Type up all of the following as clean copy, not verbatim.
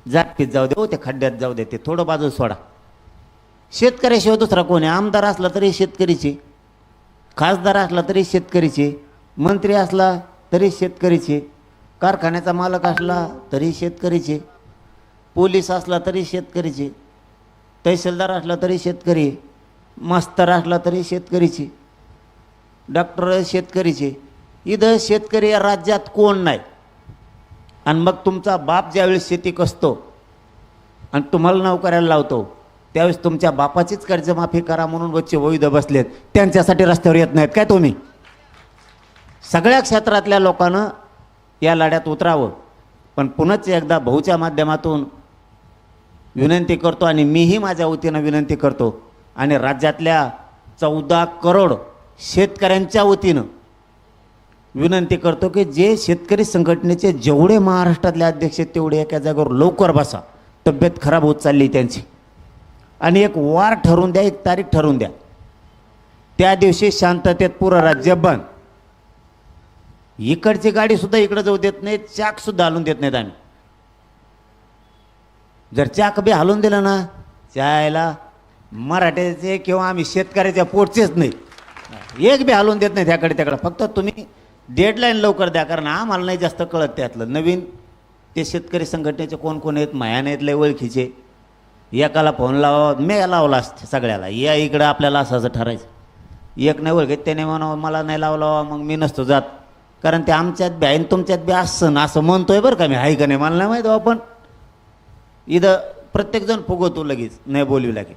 जागतीत जाऊ दे, ते खड्ड्यात जाऊ दे, ते थोडं बाजू सोडा. शेतकऱ्याशिवाय दुसरा कोण आहे? आमदार असला तरी शेतकरीचे, खासदार असला तरी शेतकरीचे, मंत्री असला तरी शेतकरीचे, कारखान्याचा मालक असला तरी शेतकरीचे, पोलीस असला तरी शेतकरीचे, तहसीलदार असला तरी शेतकरी, मास्तर असला तरी शेतकरीचे, डॉक्टर शेतकरीचे. इथं शेतकरी या राज्यात कोण नाही. आणि मग तुमचा बाप ज्यावेळेस शेती कसतो आणि तुम्हाला नोकऱ्याला लावतो, त्यावेळेस तुमच्या बापाचीच कर्जमाफी करा म्हणून वच्चे वैध बसलेत, त्यांच्यासाठी रस्त्यावर येत नाहीत काय तुम्ही? सगळ्या क्षेत्रातल्या लोकांना या लढ्यात उतरावं. पण पुनश्च एकदा भाऊच्या माध्यमातून विनंती करतो आणि मीही माझ्या वतीनं विनंती करतो आणि राज्यातल्या 14 करोड शेतकऱ्यांच्या वतीनं विनंती करतो की जे शेतकरी संघटनेचे जेवढे महाराष्ट्रातले अध्यक्ष आहेत तेवढे एका जागेवर लवकर बसा. तब्येत खराब होत चालली त्यांची. आणि एक वार ठरवून द्या, एक तारीख ठरवून द्या. त्या दिवशी शांततेत पुरं राज्य बंद. इकडची गाडीसुद्धा इकडं जाऊ देत नाहीत, चाकसुद्धा हलवून देत नाहीत आम्ही. जर चाक बी हलवून दिलं ना, चायला मराठ्याचे किंवा आम्ही शेतकऱ्याच्या पोटचेच नाही, एक बी हलवून देत नाही त्याकडे त्याकडे. फक्त तुम्ही डेडलाईन लवकर द्या, कारण आम्हाला नाही जास्त कळत त्यातलं. नवीन ते शेतकरी संघटनेचे कोण कोण आहेत, मायाने आहेत लय ओळखीचे. एकाला फोन लावा, मी लावला असते सगळ्याला, या इकडं आपल्याला असं असं ठरायचं. एक नाही ओळखीत त्याने म्हणावं मला नाही लावला, मग मी नसतो जात. कारण ते आमच्यात बी आहे तुमच्यात बी असं ना असं म्हणतोय बरं का मी, आहे का नाही मला नाही माहीत. आपण इथं प्रत्येकजण फुगवतो लगेच, नाही बोलू लागेल.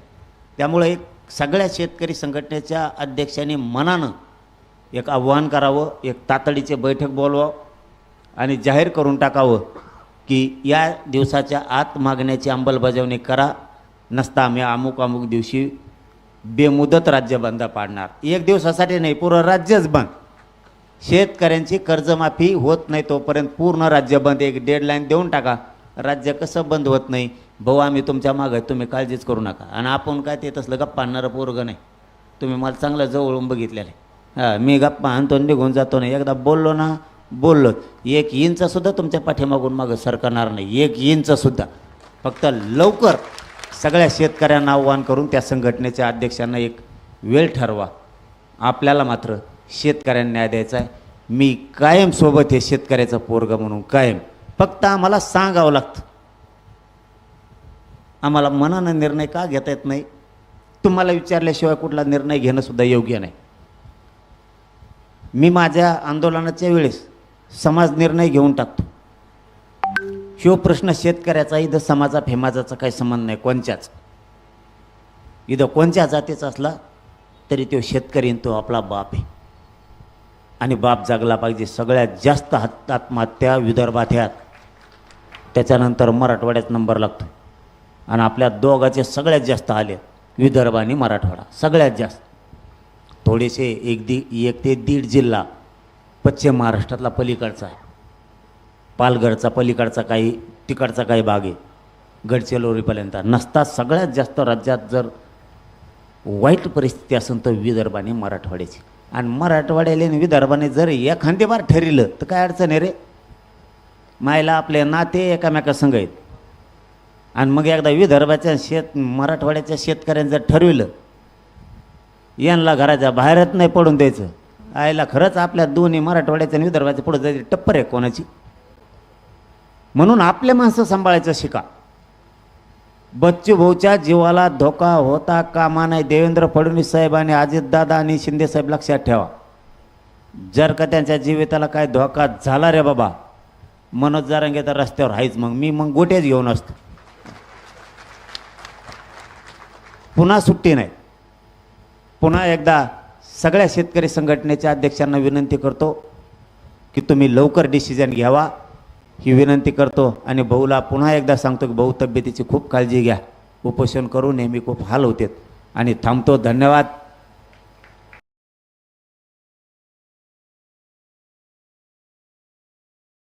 त्यामुळे एक सगळ्या शेतकरी संघटनेच्या अध्यक्षांनी मनानं एक आव्हान करावं, एक तातडीचे बैठक बोलवावं आणि जाहीर करून टाकावं की या दिवसाच्या आत मागण्याची अंमलबजावणी करा, नसता आम्ही अमुक अमुक दिवशी बेमुदत राज्य बंद पाडणार. एक दिवसासाठी नाही, पूर्ण राज्यच बंद. शेतकऱ्यांची कर्जमाफी होत नाही तोपर्यंत पूर्ण राज्य बंद. एक डेडलाईन देऊन टाका. राज्य कसं बंद होत नाही भाऊ, आम्ही तुमच्या मागं, तुम्ही काळजीच करू नका. आणि आपण काय ते तसलं गप्पा आणणारं पोरगं नाही. तुम्ही मला चांगलं जवळून बघितलेलं आहे. हां, मी गप्पा आणतो निघून जातो नाही. एकदा बोललो ना बोललो, 1 इंचसुद्धा तुमच्या पाठीमागून मागं सरकणार नाही, 1 इंचसुद्धा. फक्त लवकर सगळ्या शेतकऱ्यांना आव्हान करून त्या संघटनेच्या अध्यक्षांना एक वेळ ठरवा. आपल्याला मात्र शेतकऱ्यांना न्याय द्यायचा आहे. मी कायम सोबत हे शेतकऱ्याचं पोरगं म्हणून कायम. फक्त आम्हाला सांगावं लागतं. आम्हाला मनानं निर्णय का घेता येत नाही? तुम्हाला विचारल्याशिवाय कुठला निर्णय घेणंसुद्धा योग्य नाही. मी माझ्या आंदोलनाच्या वेळेस समाज निर्णय घेऊन टाकतो. शिव प्रश्न शेतकऱ्याचा, इथं समाजा फेमाजाचा काही संबंध नाही कोणच्याच. इथं कोणत्या जातीचा असला तरी तो शेतकरी, तो आपला बाप आहे आणि बाप जागला पाहिजे. सगळ्यात जास्त आत्महत्या विदर्भात ह्यात, त्याच्यानंतर मराठवाड्यात नंबर लागतो. आणि आपल्या दोघाचे सगळ्यात जास्त आले विदर्भ आणि मराठवाडा, सगळ्यात जास्त. थोडेसे 1 ते 1.5 जिल्हा पश्चिम महाराष्ट्रातला पलीकडचा आहे, पालघरचा पलीकडचा काही, तिकडचा काही भाग आहे, गडचिरोलीपर्यंत. नसता सगळ्यात जास्त राज्यात जर वाईट परिस्थिती असेल तर विदर्भ आणि मराठवाड्याची. आणि मराठवाड्याला आणि विदर्भाने जर एखादी बार ठरलं तर काय अडचण आहे रे? मायला आपले नाते एकामेकासंग आहेत. आणि मग एकदा विदर्भाच्या मराठवाड्याच्या शेतकऱ्यांनी जर ठरविलं यांना घराच्या बाहेरच नाही पडून द्यायचं, आयला खरंच आपल्या दोन्ही मराठवाड्याच्या आणि विदर्भाच्या पुढे जायची टप्पर आहे कोणाची? म्हणून आपले माणसं सांभाळायचं शिका. बच्चू भाऊच्या जीवाला धोका होता कामा नाही. देवेंद्र फडणवीस साहेब आणि अजितदादा आणि शिंदे साहेब लक्षात ठेवा. जर का त्यांच्या जीविताला काय धोका झाला रे बाबा, मनोज जारंगे तर रस्त्यावर आहेच. मग गोटेच घेऊन असतो. पुन्हा सुट्टी नाही. पुन्हा एकदा सगळ्या शेतकरी संघटनेच्या अध्यक्षांना विनंती करतो की तुम्ही लवकर डिसिजन घ्यावा, ही विनंती करतो. आणि भाऊला पुन्हा एकदा सांगतो की भाऊ तब्येतीची खूप काळजी घ्या. उपोषण करू नेहमी खूप हाल होतात. आणि थांबतो. धन्यवाद.